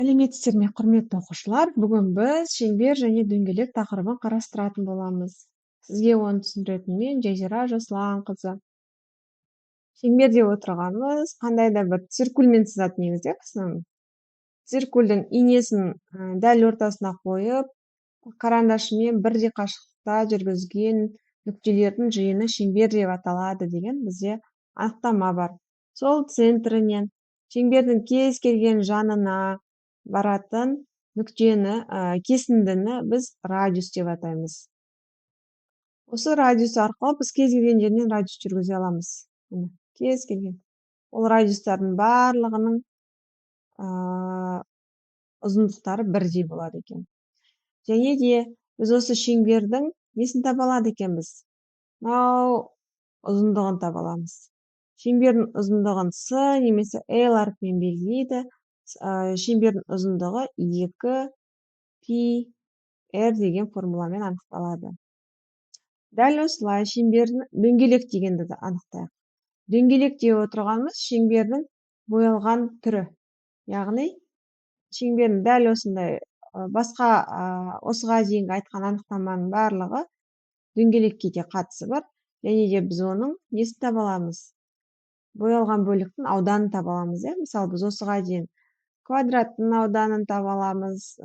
Сәлеметсіздер ме, құрметті оқушылар? Бүгін біз шеңбер және дөңгелек тақырыбын қарастыратын боламыз. Сізге оны түсіндіретін мен Жазира Жасұланқызы. Шеңбер деп отырғанымыз қандай да бір циркульмен сызатын негізде кісінің. Циркульдің инесін дәл ортасына қойып, карандашымен бірдей қашықтықта жүргізген нүктелердің жиыны шеңбер деп аталады деген бізде анықтама бар. Сол центрінен шеңбердің кез келген жанына баратын нүктені, кесіндіні біз радиус деп атаймыз. Осы радиус арқылы біз кез келген жерінен радиус жүргізе аламыз. Кез келген. Ол радиустардың барлығының ұзындықтары бірдей болады екен. Және де біз осы шеңбердің несін таба алады екенбіз? Ұзындығын таба аламыз. Шеңбердің ұзындығын С немесе L әрпімен белгілейді. Шеңбердің ұзындығы 2 π r деген формуламен анықталады. Дәл осылай шеңбердің дөңгелек дегенді де анықтайық. Дөңгелек деп отырғанымыз шеңбердің боялған түрі. Яғни шеңбердің дәл осындай басқа осыға дейінгі айтқан анықтаманың барлығы дөңгелекке де қатысы бар. Және де біз оның несін таба аламыз? Боялған бөліктің ауданын таба аламыз. Мысалы, біз осыға дейін квадраттың ауданын таба аламыз.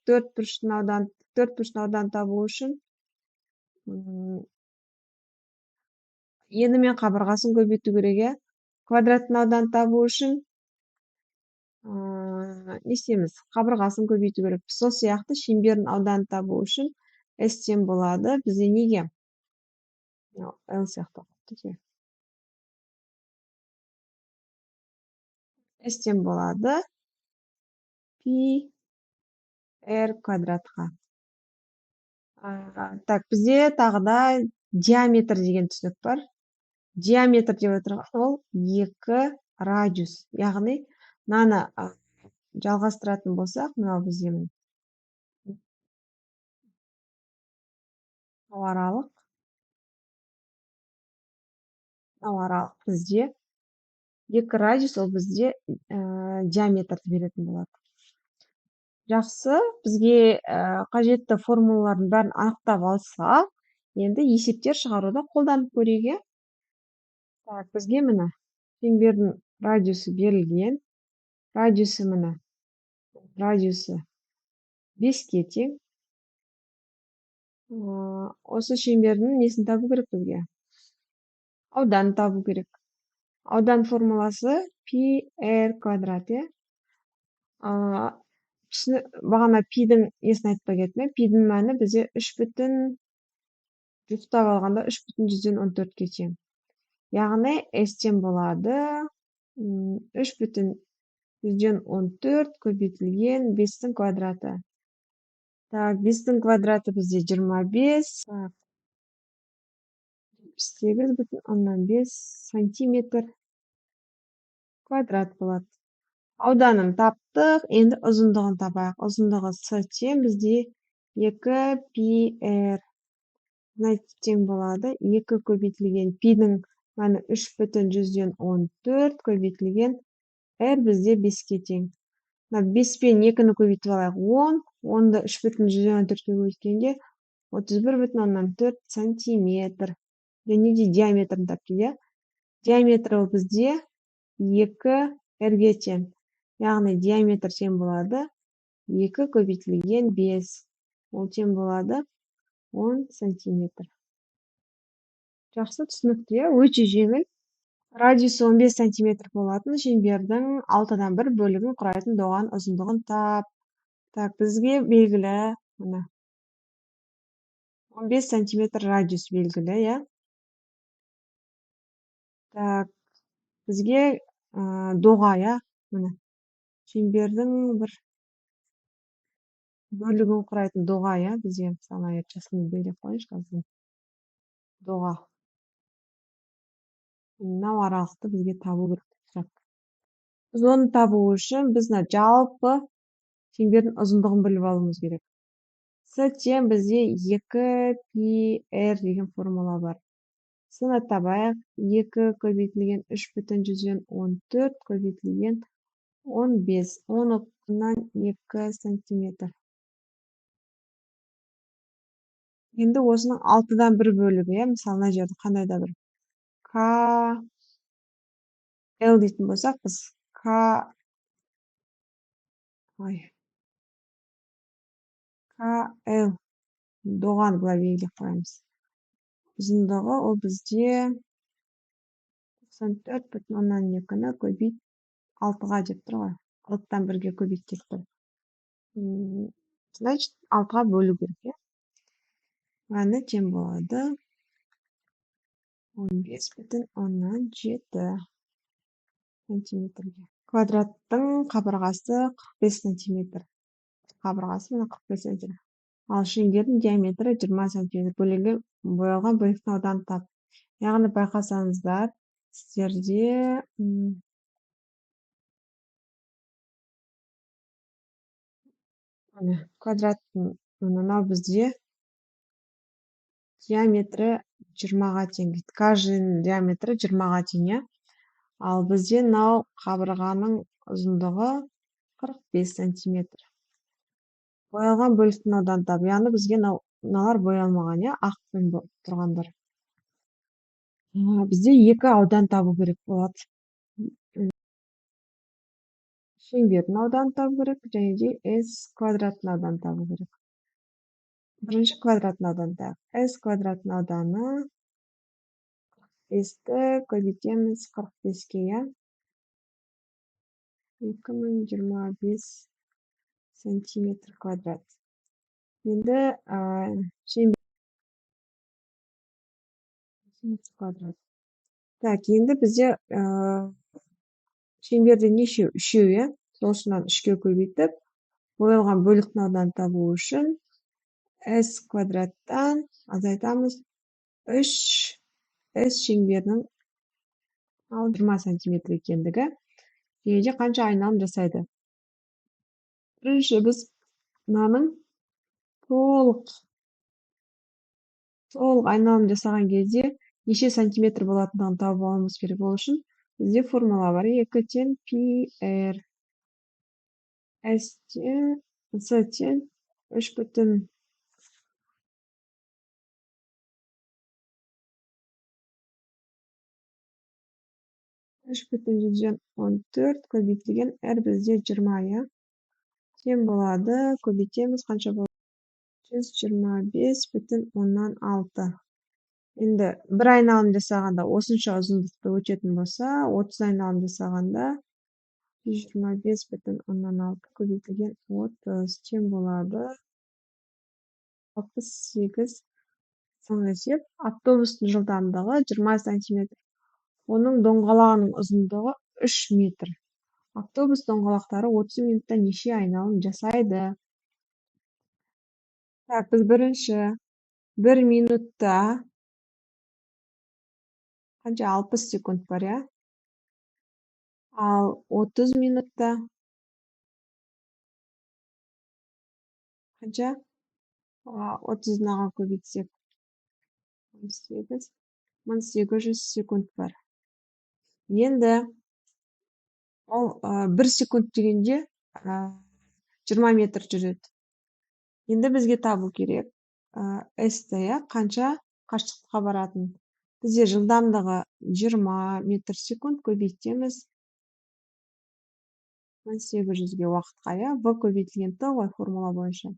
Төртбұрыштың ауданын табу үшін ені мен қабырғасын көбейту керек. Квадраттың ауданын табу үшін не істейміз? Қабырғасын көбейту керек. Сол сияқты шеңбердің ауданын табу үшін S-тен болады. Бізде неге? L сияқты. S-тен болады π r квадратқа. Так, бізде тағы да диаметр деген түсінік бар. Диаметр деп отырған ол 2 радиус. Яғни, мынаны жалғастыратын болсақ, мынау бізде аралық бізде 2 радиус, ол бізде диаметрді беретін болады. Жақсы, бізге қажетті формулалардың бәрін анықтап алса, енді есептер шығаруда қолданып көрейік. Так, бізге міне шеңбердің радиусы берілген. Радиусы міне. Радиусы 5-ке тең. Осы шеңбердің несін табу керек бізге? Ауданын табу керек. Аудан формуласы π r квадрат. Бағана пидің несін айтпай кеттім. Пидің мәні бізде 3,14 ке тең. Яғни S-тен болады 3,14 көбейтілген 5-тің квадраты. Так, 5-тің квадраты бізде 25. 8,5 сантиметр квадрат болады. Ауданын таптық, енді ұзындығын табайық. Ұзындығы С тең бізде 2 π r. Тең болады 2 көбейтілген пидің мәні 3,14 көбейтілген r бізде 5-ке тең. 5 пен 2-ні көбейтіп алайық 10. 10-ды 3,14-ке көбейткенде 31,4 сантиметр. Және де диаметрін тапты. Диаметр ол бізде 2 r-ге тең. Яғни диаметр тең болады 2 көбейтілген 5. Ол тең болады 10 сантиметр. Жақсы, түсінікті, өте жеңіл. Радиусы 15 сантиметр болатын шеңбердің 6-дан 1 бөлігін құрайтын доған ұзындығын тап. Так, бізге белгілі, 15 сантиметр радиус белгілі, Так, бізге доға, шеңбердің бір бөлігін құрайтын доға, бізге мысалы жасылмен белгілеп қойыңызшы. Доға. Мынау аралықты бізге табу керек. Біз оны табу үшін біз жалпы шеңбердің ұзындығын біліп алуымыз керек. С тең бізде 2 π r деген формула бар. С-ны табайық. 2 көбейтілген 3,14 көбейтілген 15. Оны Ondan 2 сантиметр. Енді осының 6-дан 1 бөлігі, мысалы мына жерде қандай да бір К L дейтін болсақ, біз К L доған былай белгілеп қоямыз. Ұзындығы ол бізде 94,2-ні көбейт 6-ға деп тұр ғой. 6-дан 1-ге көбейт деп тұр. Значит, 6-ға бөлу керек, Яғни тең болады 15,7 сантиметрге. Квадраттың қабырғасы 45 сантиметр. Қабырғасы мына 45 сантиметр. Ал шеңбердің диаметрі 20 сантиметр. Боялған бөліктің ауданы тап. Яғни байқасаңыздар, сіздерде квадраттың мынау бізде диаметрі 20-ға тең. Каждыйның диаметрі 20-ға тең, Ал бізде мынау қабырғаның ұзындығы 45 сантиметр. Боялған бөліктің ауданы тап. Яғни бізге мыналар боялмаған, ақпен тұрғандар. Бізде 2 аудан табу керек болады. Шеңбердің ауданы табу керек, және де S квадраттың ауданы табу керек. Бірінші квадраттың ауданы. S квадраттың ауданы 45-ті көбейтеміз 45-ке, 2025 сантиметр квадрат. Енді шеңбер квадрат. Так, енді бізде шеңберде нешеу? 3, Осынан 3-ке көбейтіп, боялған бөліктің ауданы табу үшін S квадраттан азайтамыз 3 S шеңберінің 20 сантиметр екендігі. Және де қанша айналым жасайды? Бірінші біз мынаның толық айналым жасаған кезде неше сантиметр болатындығын тауып алуымыз керек. Ол үшін бізде формула бар. 2 тең πr S тең S тең 3,14 көбейтілген R бізде 20, тең болады. Көбейтеміз, қанша болады? 125,6. Енді бір айналым жасағанда осынша ұзындықты өтетін болса, 30 айналым жасағанда 125,6 көбейтілген 30 тең болады 68 есеп. Автобустың жылдамдығы 20 сантиметр. Оның доңғалағының ұзындығы 3 метр. Автобус доңғалақтары 30 минутта неше айналым жасайды? Так, біз бірінші 1 минутта қанша 60 секунд бар, Ал 30 минутта қанша? 30-ға көбейтсек 1800 секунд бар. Енді ол 1 секунд дегенде 20 метр жүреді. Енді бізге табу керек S-ті, қанша қашықтыққа баратын. Бізде жылдамдығы 20 метр секунд көбейтеміз 1800-ге уақытқа, V көбейтілген Т ғой формула бойынша.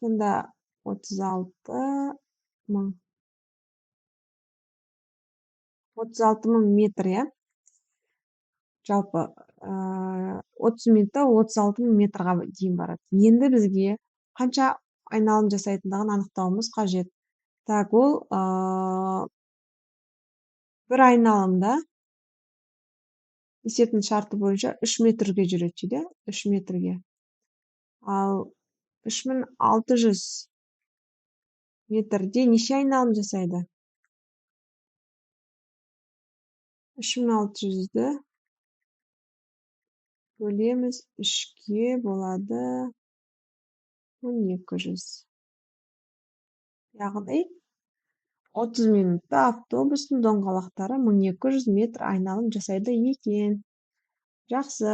Сонда 36.000 метр, жалпы 30 минутта 36.000 метрға дейін барады. Енді бізге қанша айналым жасайтындығын анықтауымыз қажет. Так, ол бір айналымда есептің шарты бойынша 3 метрге жүреді, 3 метрге. Ал 3600 метрде неше айналым жасайды? 3600-ді бөлеміз 3-ке, болады 1200. Яғни 30 минутта автобустың доңғалақтары 1200 метр айналым жасайды екен. Жақсы.